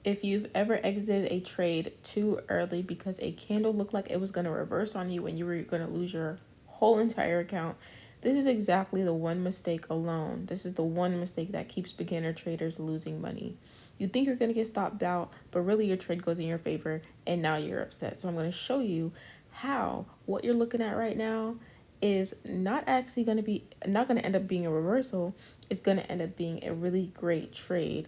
if you've ever exited a trade too early because a candle looked like it was going to reverse on you and you were going to lose your whole entire account, this is exactly the one mistake alone. This is the one mistake that keeps beginner traders losing money. You think you're going to get stopped out, but really your trade goes in your favor and now you're upset. So I'm going to show you how what you're looking at right now is not actually going to be, not going to end up being a reversal. It's going to end up being a really great trade.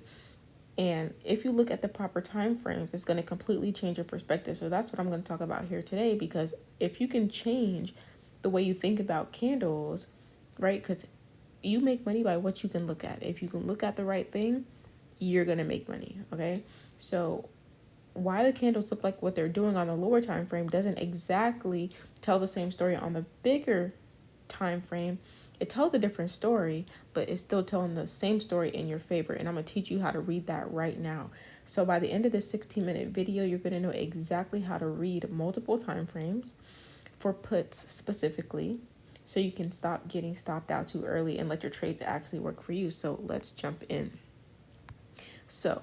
And if you look at the proper time frames, it's going to completely change your perspective. So that's what I'm going to talk about here today, because if you can change the way you think about candles, right? Because you make money by what you can look at. If you can look at the right thing, you're going to make money, okay? So why the candles look like what they're doing on the lower time frame doesn't exactly tell the same story on the bigger time frame. It tells a different story, but it's still telling the same story in your favor. And I'm going to teach you how to read that right now. So by the end of this 16-minute video, you're going to know exactly how to read multiple time frames for puts specifically, so you can stop getting stopped out too early and let your trades actually work for you. So let's jump in. So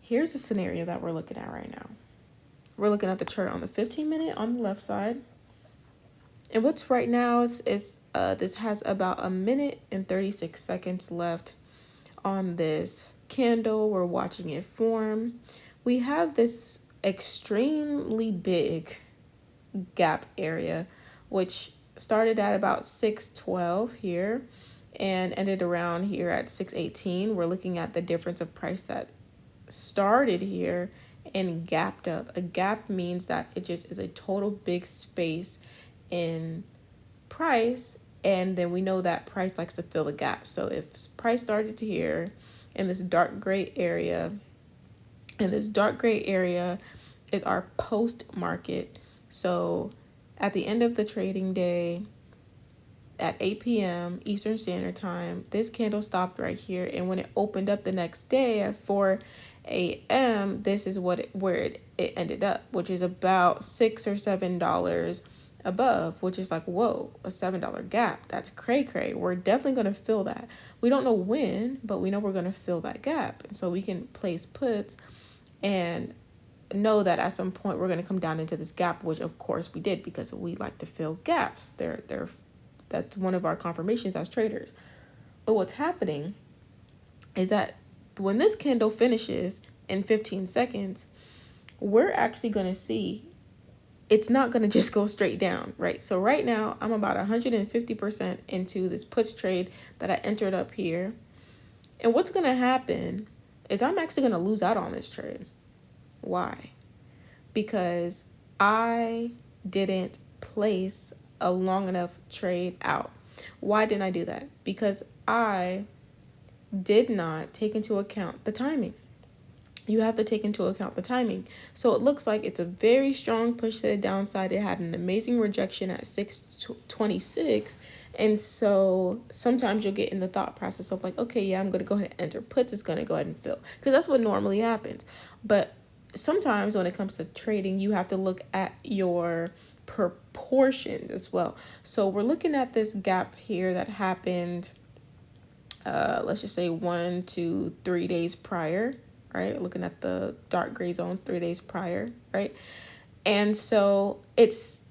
here's the scenario that we're looking at right now. We're looking at the chart on the 15-minute on the left side. And what's right now is this has about 1 minute and 36 seconds left on this candle. We're watching it form. We have this extremely big gap area, which started at about 612 here and ended around here at 618. We're looking at the difference of price that started here and gapped up. A gap means that it just is a total big space in price, and then we know that price likes to fill the gap. So if price started here in this dark gray area, and this dark gray area is our post market. So at the end of the trading day at 8 p.m. Eastern Standard Time, this candle stopped right here, and when it opened up the next day at 4 a.m., this is where it ended up, which is about $6 or $7 above, which is like, whoa, a $7 gap. That's cray. We're definitely going to fill that. We don't know when, but we know we're going to fill that gap. And so we can place puts and know that at some point we're going to come down into this gap, which of course we did, because we like to fill gaps. That's one of our confirmations as traders. But what's happening is that when this candle finishes in 15 seconds, we're actually going to see it's not going to just go straight down, right? So right now I'm about 150% into this puts trade that I entered up here. And what's going to happen is I'm actually going to lose out on this trade. Why? Because I didn't place a long enough trade out. Why didn't I do that? Because I did not take into account the timing. You have to take into account the timing. So it looks like it's a very strong push to the downside. It had an amazing rejection at 626. And so sometimes you'll get in the thought process of like, okay, yeah, I'm going to go ahead and enter puts. It's going to go ahead and fill, because that's what normally happens. But sometimes when it comes to trading, you have to look at your proportions as well. So we're looking at this gap here that happened, let's just say 1 to 3 days prior, right? Looking at the dark gray zones 3 days prior, right? And so it's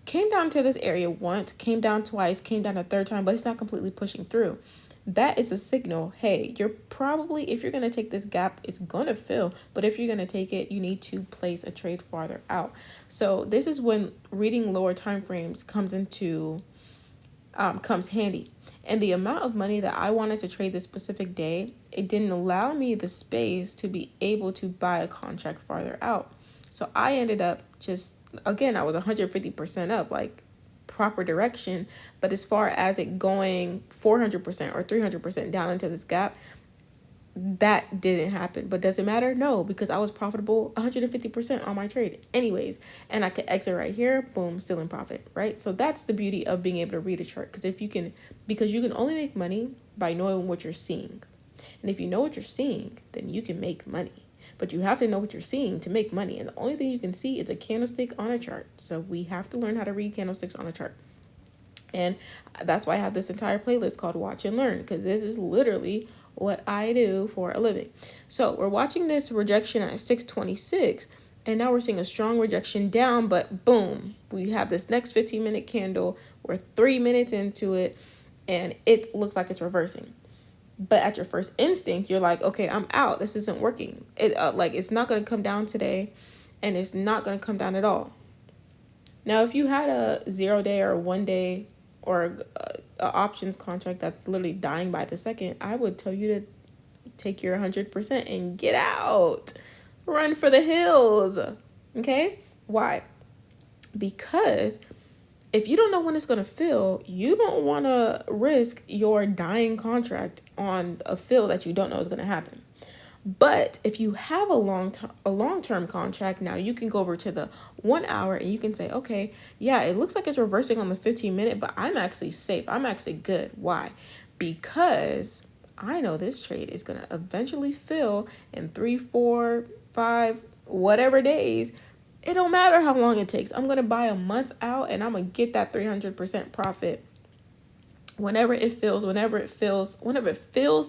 came down to this area once, came down twice, came down a third time, but it's not completely pushing through. That is a signal, hey, you're probably, if you're going to take this gap, it's going to fill. But if you're going to take it, you need to place a trade farther out. So this is when reading lower time frames comes handy. And the amount of money that I wanted to trade this specific day, it didn't allow me the space to be able to buy a contract farther out. So I ended up I was 150% up, like proper direction. But as far as it going 400% or 300% down into this gap, that didn't happen. But does it matter? No, because I was profitable 150% on my trade anyways, and I could exit right here, boom, still in profit, right? So that's the beauty of being able to read a chart, because you can only make money by knowing what you're seeing. And if you know what you're seeing, then you can make money. But you have to know what you're seeing to make money, and the only thing you can see is a candlestick on a chart. So we have to learn how to read candlesticks on a chart. And that's why I have this entire playlist called Watch and Learn, because this is literally what I do for a living. So we're watching this rejection at 626, and now we're seeing a strong rejection down, but boom, we have this next 15-minute candle. We're 3 minutes into it, and it looks like it's reversing. But at your first instinct, you're like, okay, I'm out. This isn't working. It's not going to come down today, and it's not going to come down at all. Now, if you had a 0-day or 1-day or a options contract that's literally dying by the second, I would tell you to take your 100% and get out. Run for the hills. Okay? Why? Because if you don't know when it's going to fill, you don't want to risk your dying contract on a fill that you don't know is going to happen. But if you have a long-term contract, now you can go over to the 1 hour and you can say, okay, yeah, it looks like it's reversing on the 15-minute, but I'm actually safe. I'm actually good. Why? Because I know this trade is going to eventually fill in 3, 4, 5, whatever days. It don't matter how long it takes. I'm going to buy a month out and I'm going to get that 300% profit whenever it feels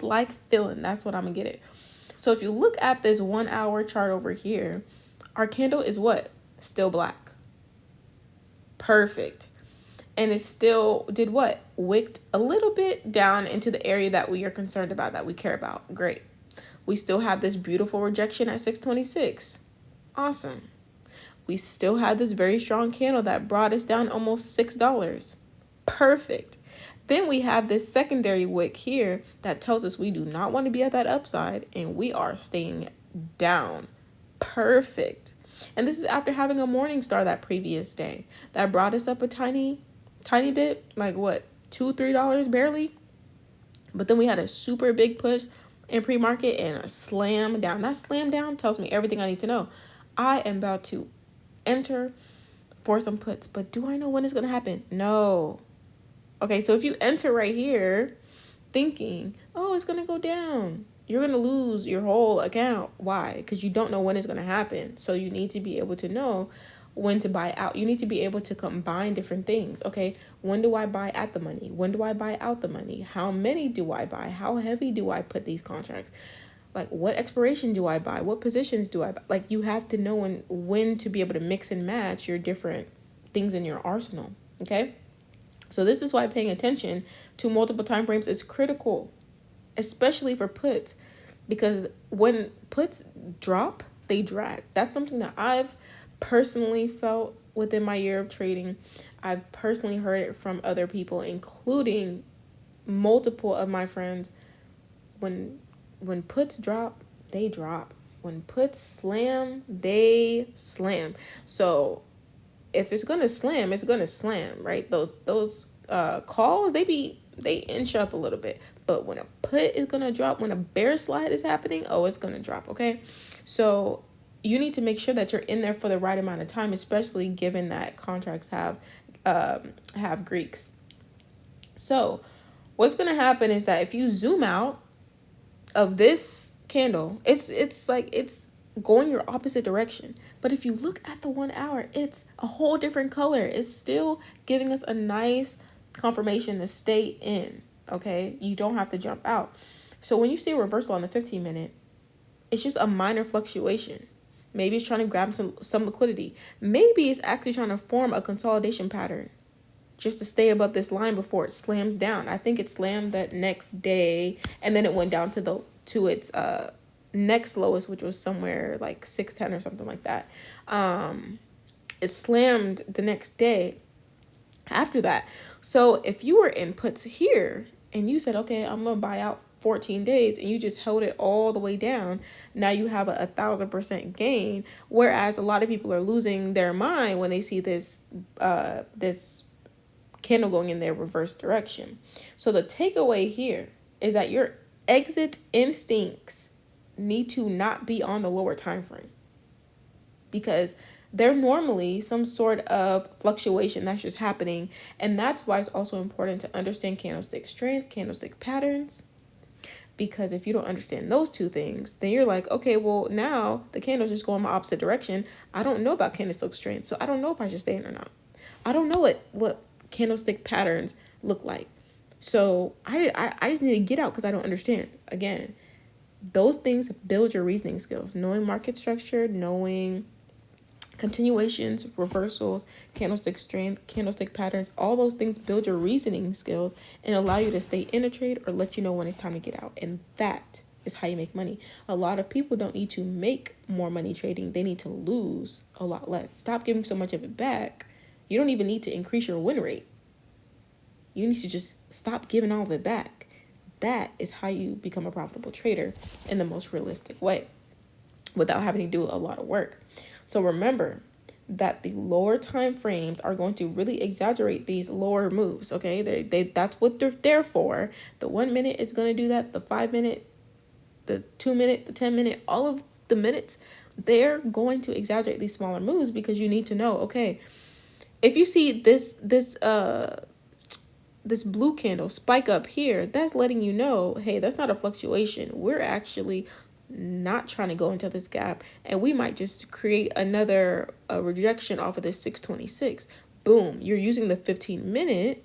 like filling. That's what I'm going to get it. So if you look at this 1 hour chart over here, our candle is what? Still black. Perfect. And it still did what? Wicked a little bit down into the area that we are concerned about, that we care about. Great. We still have this beautiful rejection at 626. Awesome. We still have this very strong candle that brought us down almost $6. Perfect. Then we have this secondary wick here that tells us we do not want to be at that upside and we are staying down. Perfect. And this is after having a morning star that previous day that brought us up a tiny bit, like what, $2-3 barely. But then we had a super big push in pre-market and a slam down. That slam down tells me everything I need to know. I am about to enter for some puts, but do I know when it's going to happen? No. Okay, so if you enter right here thinking, oh, it's going to go down, you're going to lose your whole account. Why? Because you don't know when it's going to happen. So you need to be able to know when to buy out. You need to be able to combine different things. Okay, when do I buy at the money? When do I buy out the money? How many do I buy? How heavy do I put these contracts? Like, what expiration do I buy? What positions do I buy? Like, you have to know when to be able to mix and match your different things in your arsenal. Okay. So this is why paying attention to multiple time frames is critical, especially for puts, because when puts drop, they drag. That's something that I've personally felt within my year of trading. I've personally heard it from other people, including multiple of my friends. When puts drop, they drop. When puts slam, they slam. So if it's gonna slam, it's gonna slam, right? Those calls, they inch up a little bit. But when a put is gonna drop, when a bear slide is happening, oh, it's gonna drop. Okay, so you need to make sure that you're in there for the right amount of time, especially given that contracts have Greeks. So what's gonna happen is that if you zoom out of this candle, it's like it's going your opposite direction. But if you look at the 1 hour, it's a whole different color. It's still giving us a nice confirmation to stay in. Okay, you don't have to jump out. So when you see a reversal on the 15-minute, it's just a minor fluctuation. Maybe it's trying to grab some liquidity. Maybe it's actually trying to form a consolidation pattern just to stay above this line before it slams down. I think it slammed that next day, and then it went down to its next lowest, which was somewhere like 610 or something like that. It slammed the next day after that. So if you were in puts here and you said, okay, I'm gonna buy out 14 days, and you just held it all the way down, now you have a 1,000% gain. Whereas a lot of people are losing their mind when they see this candle going in their reverse direction. So the takeaway here is that your exit instincts need to not be on the lower time frame, because they're normally some sort of fluctuation that's just happening. And that's why it's also important to understand candlestick strength, candlestick patterns, because if you don't understand those two things, then you're like, okay, well, now the candle's just going my opposite direction. I don't know about candlestick strength, so I don't know if I should stay in or not. I don't know what candlestick patterns look like. So I just need to get out because I don't understand. Again, those things build your reasoning skills. Knowing market structure, knowing continuations, reversals, candlestick strength, candlestick patterns, all those things build your reasoning skills and allow you to stay in a trade or let you know when it's time to get out. And that is how you make money. A lot of people don't need to make more money trading, they need to lose a lot less. Stop giving so much of it back. You don't even need to increase your win rate. You need to just stop giving all of it back. That is how you become a profitable trader in the most realistic way without having to do a lot of work. So remember that the lower time frames are going to really exaggerate these lower moves. Okay, they that's what they're there for. The 1 minute is going to do that. The 5 minute, the 2 minute, the 10 minute, all of the minutes, they're going to exaggerate these smaller moves because you need to know. Okay, if you see this blue candle spike up here, that's letting you know, hey, that's not a fluctuation. We're actually not trying to go into this gap, and we might just create another rejection off of this 626. Boom, you're using the 15-minute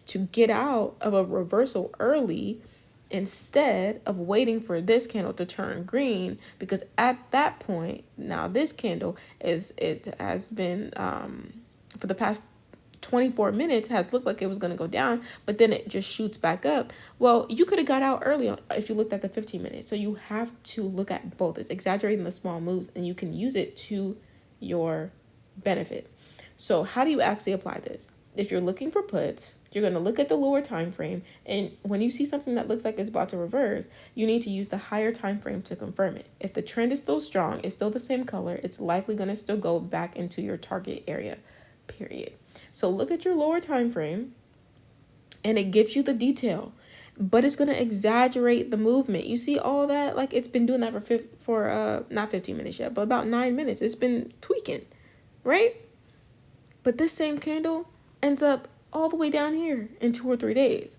to get out of a reversal early instead of waiting for this candle to turn green, because at that point, now this candle it has been for the past 24 minutes has looked like it was going to go down, but then it just shoots back up. Well, you could have got out early if you looked at the 15 minutes. So you have to look at both. It's exaggerating the small moves, and you can use it to your benefit. So how do you actually apply this? If you're looking for puts, you're going to look at the lower time frame, and when you see something that looks like it's about to reverse, you need to use the higher time frame to confirm it. If the trend is still strong, it's still the same color, it's likely going to still go back into your target area, period. So look at your lower time frame, and it gives you the detail, but it's going to exaggerate the movement. You see all that? Like, it's been doing that for not 15 minutes yet, but about 9 minutes. It's been tweaking, right? But this same candle ends up all the way down here in 2 or 3 days.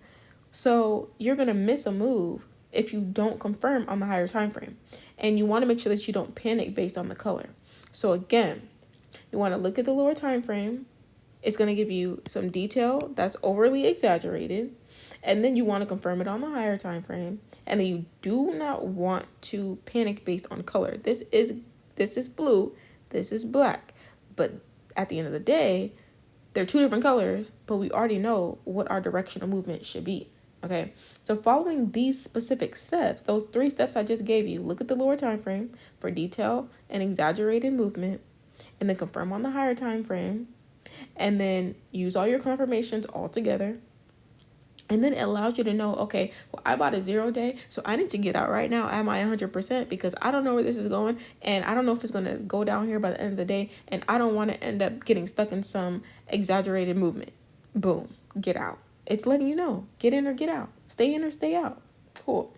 So you're going to miss a move if you don't confirm on the higher time frame. And you want to make sure that you don't panic based on the color. So again, you want to look at the lower time frame. It's going to give you some detail that's overly exaggerated. And then you want to confirm it on the higher time frame. And then you do not want to panic based on color. This is blue, this is black. But at the end of the day, they're two different colors, but we already know what our direction of movement should be. Okay, so following these specific steps, those 3 steps I just gave you, look at the lower time frame for detail and exaggerated movement, and then confirm on the higher time frame, and then use all your confirmations all together. And then it allows you to know, okay, well, I bought a 0 day, so I need to get out right now at my 100% because I don't know where this is going, and I don't know if it's going to go down here by the end of the day, and I don't want to end up getting stuck in some exaggerated movement. Boom, get out. It's letting you know, get in or get out, stay in or stay out. Cool.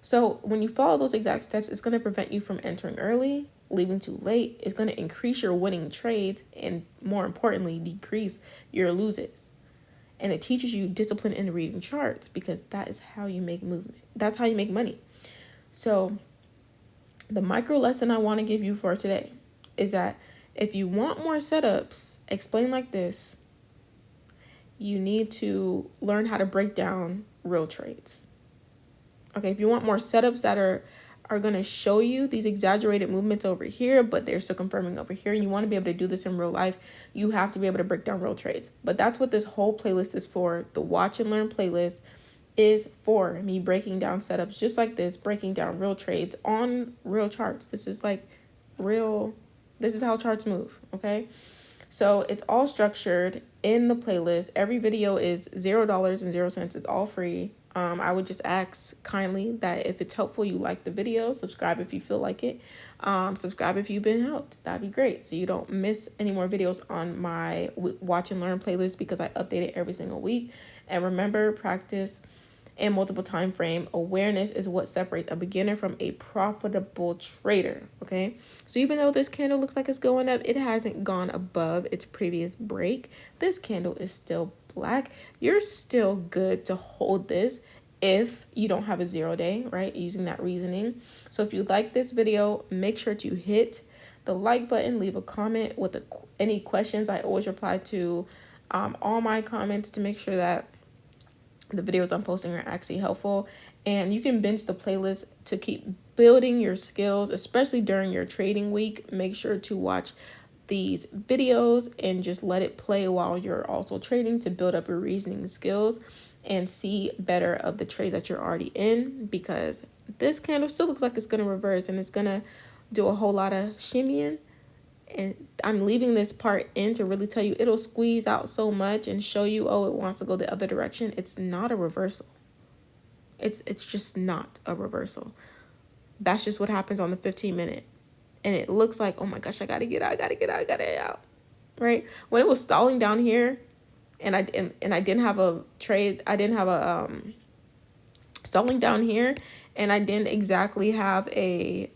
So when you follow those exact steps, it's going to prevent you from entering early, leaving too late. It's going to increase your winning trades, and more importantly, decrease your losses. And it teaches you discipline in reading charts because that is how you make movement. That's how you make money. So the micro lesson I want to give you for today is that if you want more setups explained like this, you need to learn how to break down real trades. Okay, if you want more setups that are going to show you these exaggerated movements over here, but they're still confirming over here, and you want to be able to do this in real life, you have to be able to break down real trades. But that's what this whole playlist is for. The Watch and Learn playlist is for me breaking down setups just like this, breaking down real trades on real charts. This is like real, this is how charts move, okay? So it's all structured in the playlist. Every video is $0.00. It's all free. I would just ask kindly that if it's helpful, you like the video, subscribe if you feel like it, subscribe if you've been helped. That'd be great. So you don't miss any more videos on my Watch and Learn playlist because I update it every single week. And remember, practice and multiple time frame awareness is what separates a beginner from a profitable trader. Okay, so even though this candle looks like it's going up, it hasn't gone above its previous break. This candle is still black. You're still good to hold this if you don't have a 0 day, right? Using that reasoning. So if you like this video, make sure to hit the like button, leave a comment with any questions. I always reply to all my comments to make sure that The videos I'm posting are actually helpful, and you can binge the playlist to keep building your skills, especially during your trading week. Make sure to watch these videos and just let it play while you're also trading to build up your reasoning skills and see better of the trades that you're already in, because this candle still looks like it's going to reverse and it's going to do a whole lot of shimmying. And I'm leaving this part in to really tell you it'll squeeze out so much and show you, oh, it wants to go the other direction. It's not a reversal. It's just not a reversal. That's just what happens on the 15-minute. And it looks like, oh my gosh, I gotta get out, I gotta get out, I gotta get out. Right? When it was stalling down here and I didn't have a trade, I didn't have a stalling down here, and I didn't exactly have a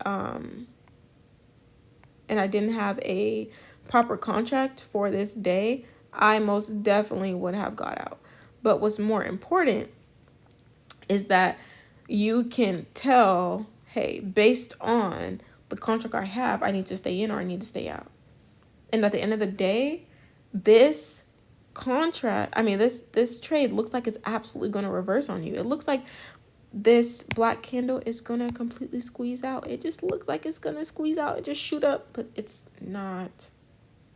and I didn't have a proper contract for this day, I most definitely would have got out. But what's more important is that you can tell, hey, based on the contract I have, I need to stay in or I need to stay out. And at the end of the day, this contract, this trade looks like it's absolutely going to reverse on you. It looks like this black candle is going to completely squeeze out. It just looks like it's going to squeeze out and just shoot up, but it's not.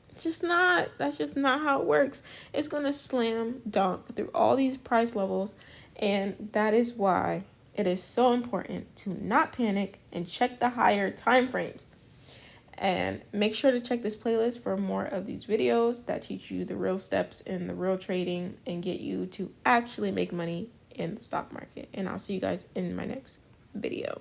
It's just not. That's just not how it works. It's going to slam dunk through all these price levels, and that is why it is so important to not panic and check the higher time frames. And make sure to check this playlist for more of these videos that teach you the real steps in the real trading and get you to actually make money in the stock market. And I'll see you guys in my next video.